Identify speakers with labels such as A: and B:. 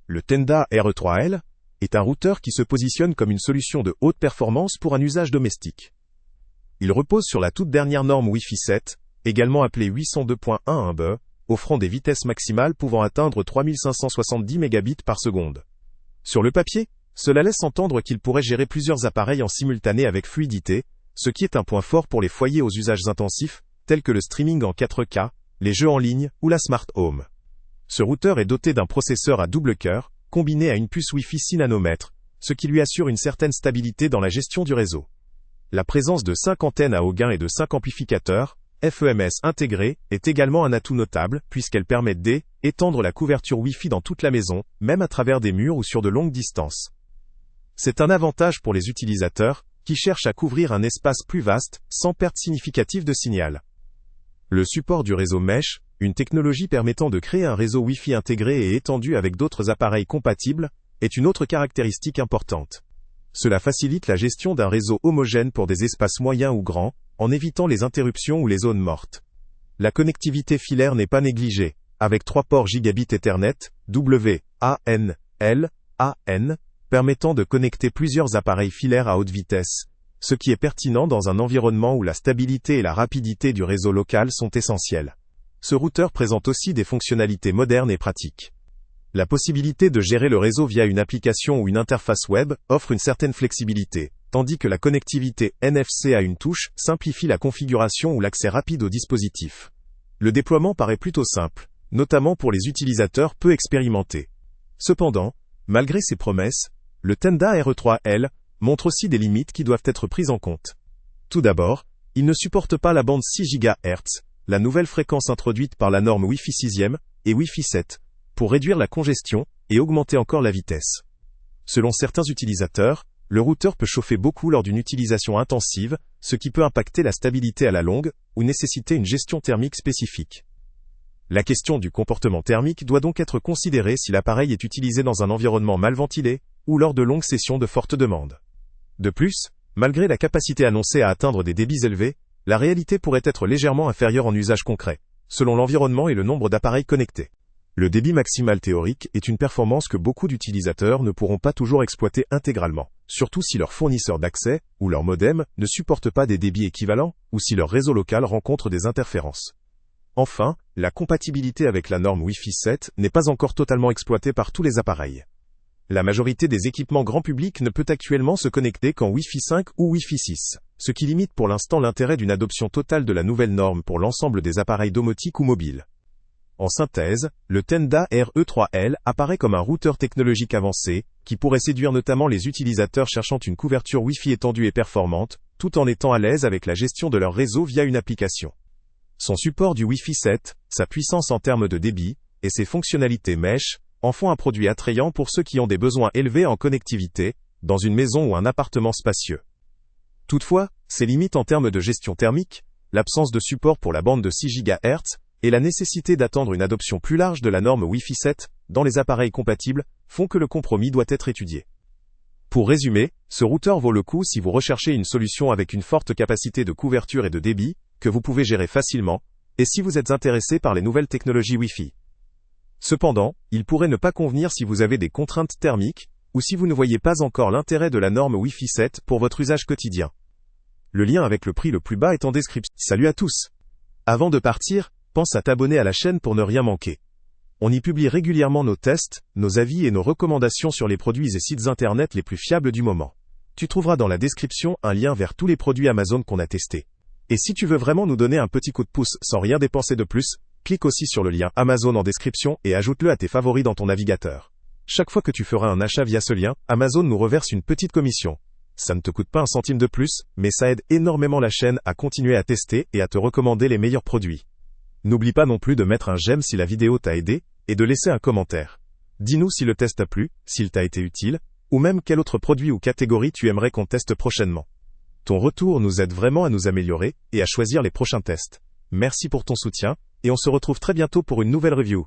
A: Le Tenda RE3L est un routeur qui se positionne comme une solution de haute performance pour un usage domestique. Il repose sur la toute dernière norme Wi-Fi 7, également appelée 802.11b, offrant des vitesses maximales pouvant atteindre 3570 Mbps par seconde. Sur le papier, cela laisse entendre qu'il pourrait gérer plusieurs appareils en simultané avec fluidité, ce qui est un point fort pour les foyers aux usages intensifs, tels que le streaming en 4K, les jeux en ligne ou la Smart Home. Ce routeur est doté d'un processeur à double cœur, combiné à une puce Wi-Fi 6 nanomètres, ce qui lui assure une certaine stabilité dans la gestion du réseau. La présence de 5 antennes à haut gain et de 5 amplificateurs, FEMS intégrés, est également un atout notable, puisqu'elle permet d'étendre la couverture Wi-Fi dans toute la maison, même à travers des murs ou sur de longues distances. C'est un avantage pour les utilisateurs, qui cherchent à couvrir un espace plus vaste, sans perte significative de signal. Le support du réseau Mesh, une technologie permettant de créer un réseau Wi-Fi intégré et étendu avec d'autres appareils compatibles, est une autre caractéristique importante. Cela facilite la gestion d'un réseau homogène pour des espaces moyens ou grands, en évitant les interruptions ou les zones mortes. La connectivité filaire n'est pas négligée, avec 3 ports Gigabit Ethernet, WAN, LAN, permettant de connecter plusieurs appareils filaires à haute vitesse, ce qui est pertinent dans un environnement où la stabilité et la rapidité du réseau local sont essentielles. Ce routeur présente aussi des fonctionnalités modernes et pratiques. La possibilité de gérer le réseau via une application ou une interface web offre une certaine flexibilité, tandis que la connectivité NFC à une touche simplifie la configuration ou l'accès rapide au dispositif. Le déploiement paraît plutôt simple, notamment pour les utilisateurs peu expérimentés. Cependant, malgré ces promesses, le Tenda RE3L montre aussi des limites qui doivent être prises en compte. Tout d'abord, il ne supporte pas la bande 6 GHz, la nouvelle fréquence introduite par la norme Wi-Fi 6e et Wi-Fi 7, pour réduire la congestion et augmenter encore la vitesse. Selon certains utilisateurs, le routeur peut chauffer beaucoup lors d'une utilisation intensive, ce qui peut impacter la stabilité à la longue ou nécessiter une gestion thermique spécifique. La question du comportement thermique doit donc être considérée si l'appareil est utilisé dans un environnement mal ventilé ou lors de longues sessions de forte demande. De plus, malgré la capacité annoncée à atteindre des débits élevés, la réalité pourrait être légèrement inférieure en usage concret, selon l'environnement et le nombre d'appareils connectés. Le débit maximal théorique est une performance que beaucoup d'utilisateurs ne pourront pas toujours exploiter intégralement, surtout si leur fournisseur d'accès ou leur modem ne supporte pas des débits équivalents ou si leur réseau local rencontre des interférences. Enfin, la compatibilité avec la norme Wi-Fi 7 n'est pas encore totalement exploitée par tous les appareils. La majorité des équipements grand public ne peut actuellement se connecter qu'en Wi-Fi 5 ou Wi-Fi 6, ce qui limite pour l'instant l'intérêt d'une adoption totale de la nouvelle norme pour l'ensemble des appareils domotiques ou mobiles. En synthèse, le Tenda RE3L apparaît comme un routeur technologique avancé, qui pourrait séduire notamment les utilisateurs cherchant une couverture Wi-Fi étendue et performante, tout en étant à l'aise avec la gestion de leur réseau via une application. Son support du Wi-Fi 7, sa puissance en termes de débit, et ses fonctionnalités Mesh, en font un produit attrayant pour ceux qui ont des besoins élevés en connectivité, dans une maison ou un appartement spacieux. Toutefois, ses limites en termes de gestion thermique, l'absence de support pour la bande de 6 GHz, et la nécessité d'attendre une adoption plus large de la norme Wi-Fi 7 dans les appareils compatibles font que le compromis doit être étudié. Pour résumer, ce routeur vaut le coup si vous recherchez une solution avec une forte capacité de couverture et de débit, que vous pouvez gérer facilement, et si vous êtes intéressé par les nouvelles technologies Wi-Fi. Cependant, il pourrait ne pas convenir si vous avez des contraintes thermiques, ou si vous ne voyez pas encore l'intérêt de la norme Wi-Fi 7 pour votre usage quotidien. Le lien avec le prix le plus bas est en description. Salut à tous! Avant de partir, pense à t'abonner à la chaîne pour ne rien manquer. On y publie régulièrement nos tests, nos avis et nos recommandations sur les produits et sites internet les plus fiables du moment. Tu trouveras dans la description un lien vers tous les produits Amazon qu'on a testés. Et si tu veux vraiment nous donner un petit coup de pouce sans rien dépenser de plus, clique aussi sur le lien Amazon en description et ajoute-le à tes favoris dans ton navigateur. Chaque fois que tu feras un achat via ce lien, Amazon nous reverse une petite commission. Ça ne te coûte pas un centime de plus, mais ça aide énormément la chaîne à continuer à tester et à te recommander les meilleurs produits. N'oublie pas non plus de mettre un j'aime si la vidéo t'a aidé, et de laisser un commentaire. Dis-nous si le test t'a plu, s'il t'a été utile, ou même quel autre produit ou catégorie tu aimerais qu'on teste prochainement. Ton retour nous aide vraiment à nous améliorer, et à choisir les prochains tests. Merci pour ton soutien, et on se retrouve très bientôt pour une nouvelle review.